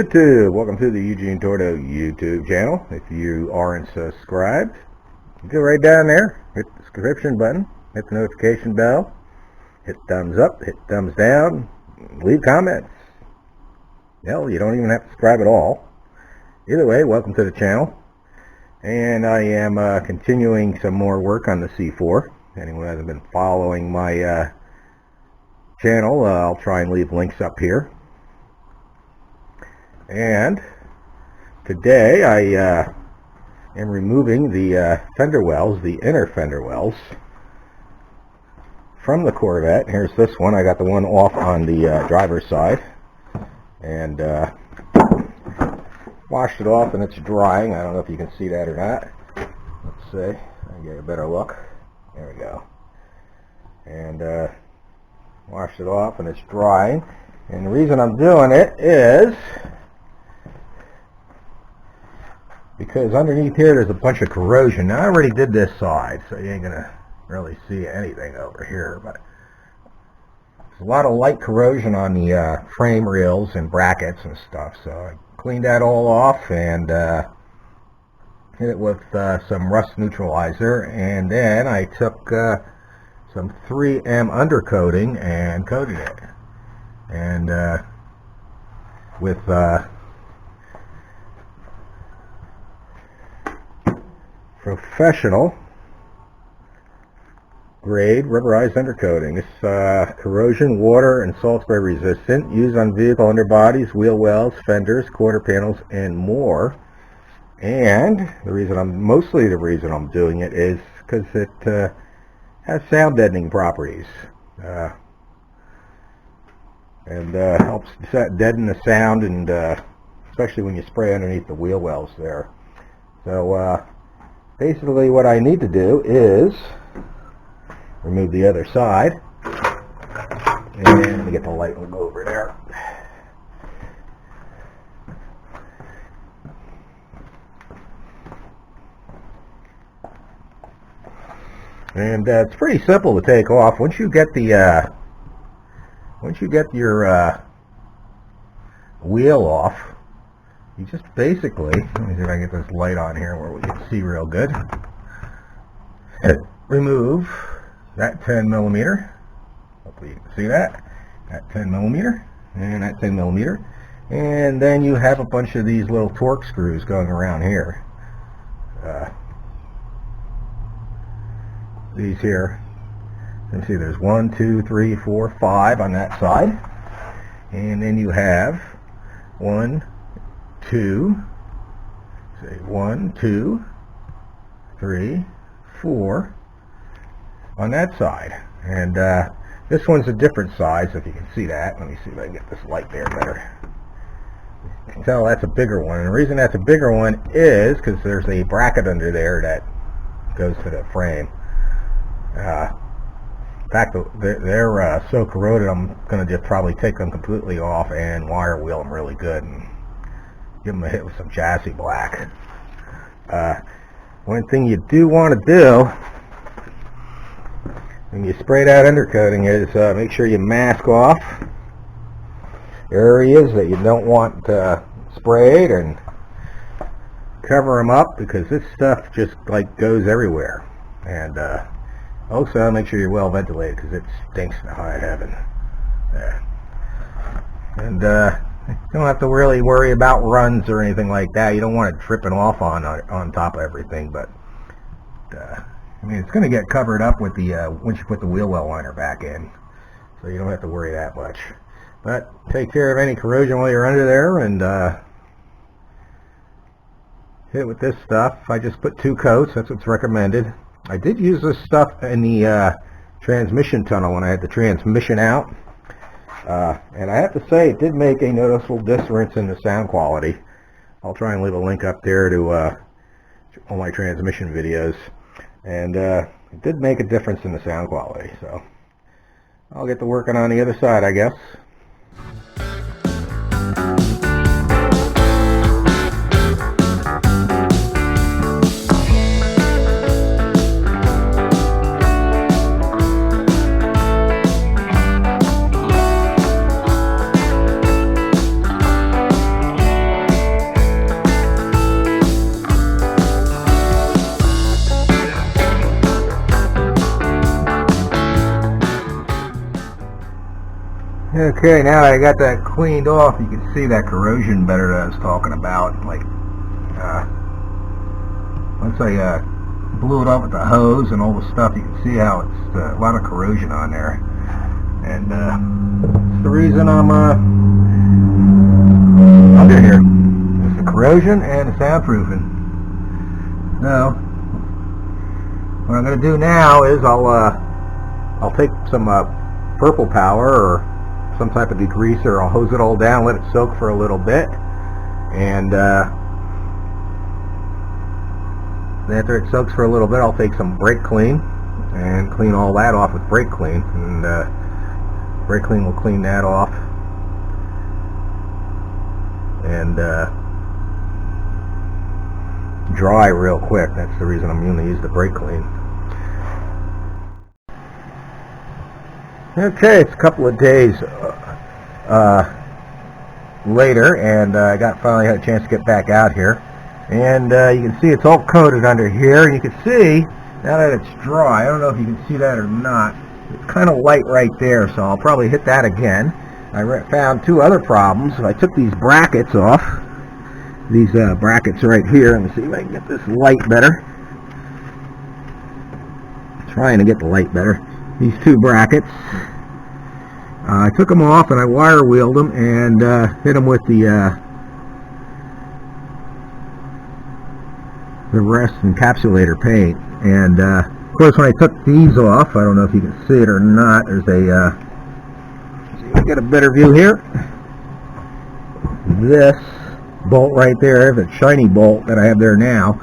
YouTube, welcome to the Eugene Torto YouTube channel. If you aren't subscribed, go right down there, hit the subscription button, hit the notification bell, hit thumbs up, hit thumbs down, leave comments. Hell, you don't even have to subscribe at all. Either way, welcome to the channel. And I am continuing some more work on the C4. Anyone who hasn't been following my channel, I'll try and leave links up here. And today I am removing the fender wells, the inner fender wells, from the Corvette. Here's this one. I got the one off on the driver's side, and washed it off, and it's drying. I don't know if you can see that or not. Let's see. I get a better look. There we go. And washed it off, and it's drying. And the reason I'm doing it is because underneath here there's a bunch of corrosion. Now I already did this side, so you ain't gonna really see anything over here, but there's a lot of light corrosion on the frame rails and brackets and stuff, so I cleaned that all off and hit it with some rust neutralizer, and then I took some 3M undercoating and coated it, and with professional grade rubberized undercoating. It's corrosion, water, and salt spray resistant, used on vehicle underbodies, wheel wells, fenders, quarter panels, and more. And the reason mostly the reason I'm doing it is because it has sound deadening properties, and helps deaden the sound, and especially when you spray underneath the wheel wells there. So basically what I need to do is remove the other side, and let me get the light and go over there. And it's pretty simple to take off. Once you get the your wheel off, you just basically, let me see if I can get this light on here where we can see real good. Remove that 10 millimeter. Hopefully you can see that. That 10 millimeter and that 10 millimeter. And then you have a bunch of these little torque screws going around here. These here. Let me see, there's 1, 2, 3, 4, 5 on that side. And then you have 1, 2, say 1, 2, 3, 4 on that side. And this one's a different size, if you can see that. Let me see if I can get this light there better. You can tell that's a bigger one. And the reason that's a bigger one is because there's a bracket under there that goes to the frame. In fact, they're so corroded, I'm going to just probably take them completely off and wire wheel them really good and give them a hit with some chassis black. One thing you do want to do when you spray that undercoating is make sure you mask off areas that you don't want sprayed, and cover them up, because this stuff just like goes everywhere. And also make sure you're well ventilated, because it stinks to high heaven. Yeah. And you don't have to really worry about runs or anything like that. You don't want it dripping off on top of everything, but I mean, it's going to get covered up with the once you put the wheel well liner back in, so you don't have to worry that much. But take care of any corrosion while you're under there, and hit it with this stuff. I just put 2 coats. That's what's recommended. I did use this stuff in the transmission tunnel when I had the transmission out. And I have to say, it did make a noticeable difference in the sound quality. I'll try and leave a link up there to all my transmission videos. And it did make a difference in the sound quality. So I'll get to working on the other side, I guess. Okay, now that I got that cleaned off, you can see that corrosion better that I was talking about. Like, once I blew it up with the hose and all the stuff, you can see how it's a lot of corrosion on there. And that's the reason I'm under here. It's the corrosion and the soundproofing. So, what I'm going to do now is I'll take some purple power or some type of degreaser. I'll hose it all down, let it soak for a little bit, and after it soaks for a little bit, I'll take some brake clean and clean all that off with brake clean, and brake clean will clean that off, and dry real quick. That's the reason I'm going to use the brake clean. Okay, it's a couple of days later, and I finally had a chance to get back out here, and you can see it's all coated under here, and you can see now that it's dry. I don't know if you can see that or not. It's kind of light right there, so I'll probably hit that again. I found two other problems. I took these brackets off, these brackets right here. Let me see if I can get this light better. Trying to get the light better. These two brackets, I took them off and I wire wheeled them and hit them with the rest encapsulator paint. And of course, when I took these off, I don't know if you can see it or not. There's a see if I get a better view here. This bolt right there, the shiny bolt that I have there now.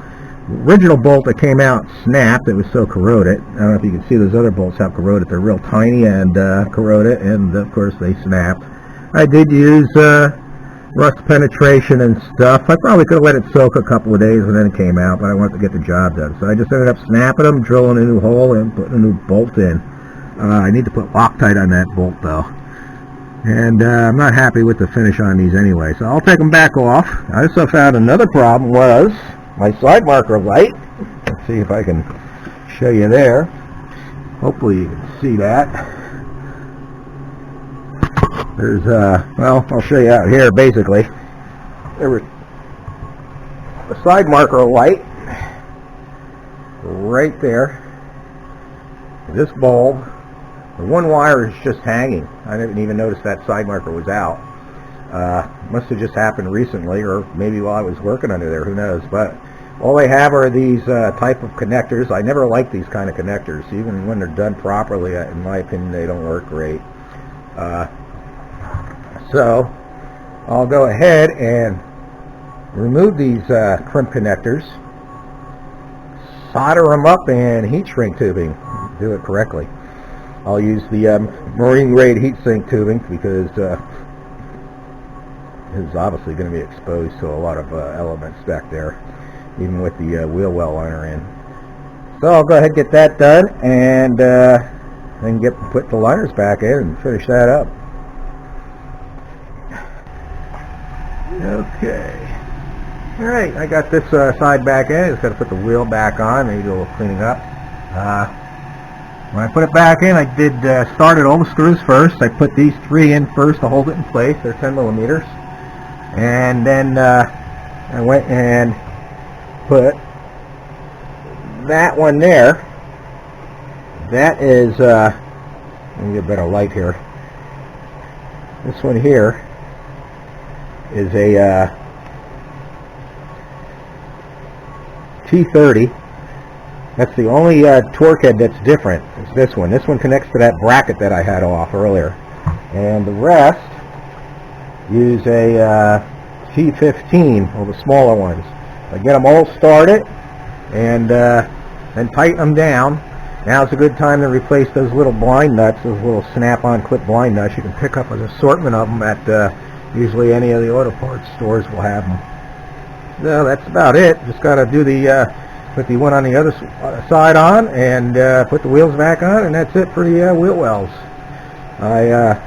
Original bolt that came out snapped. It was so corroded. I don't know if you can see those other bolts how corroded. They're real tiny and corroded, and of course they snapped. I did use rust penetration and stuff. I probably could have let it soak a couple of days and then it came out, but I wanted to get the job done. So I just ended up snapping them, drilling a new hole, and putting a new bolt in. I need to put Loctite on that bolt though. And I'm not happy with the finish on these anyway, so I'll take them back off. I also found another problem was my side marker light. Let's see if I can show you there. Hopefully you can see that. There's well, I'll show you out here. Basically, there was a side marker light right there. This bulb, the one wire is just hanging. I didn't even notice that side marker was out. Must have just happened recently, or maybe while I was working under there, who knows. But all they have are these type of connectors. I never like these kind of connectors. Even when they're done properly, in my opinion, they don't work great. So I'll go ahead and remove these crimp connectors, solder them up in heat shrink tubing, do it correctly. I'll use the marine grade heat sink tubing because it's obviously going to be exposed to a lot of elements back there, even with the wheel well liner in. So I'll go ahead and get that done, and then put the liners back in and finish that up. Okay. Alright, I got this side back in. Just got to put the wheel back on, maybe do a little cleaning up. When I put it back in, I did started all the screws first. I put these three in first to hold it in place. They're 10 millimeters. And then I went and put that one there. That is, let me get a better light here. This one here is a T30. That's the only torque head that's different. It's this one. This one connects to that bracket that I had off earlier. And the rest use a T15, or the smaller ones. I get them all started and then tighten them down. Now's a good time to replace those little blind nuts, those little snap-on clip blind nuts. You can pick up an assortment of them at usually any of the auto parts stores will have them. So that's about it. Just got to do the put the one on the other side on and put the wheels back on, and that's it for the wheel wells. I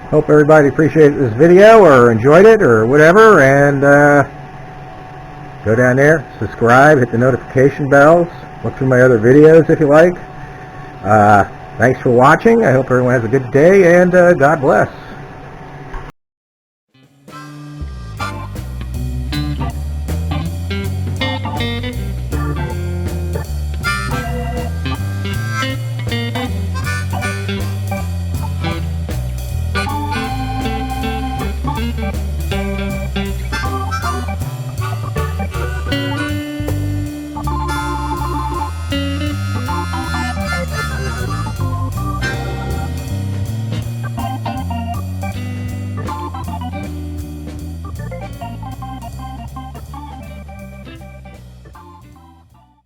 hope everybody appreciated this video or enjoyed it or whatever, and go down there, subscribe, hit the notification bells, look through my other videos if you like. Thanks for watching. I hope everyone has a good day, and God bless.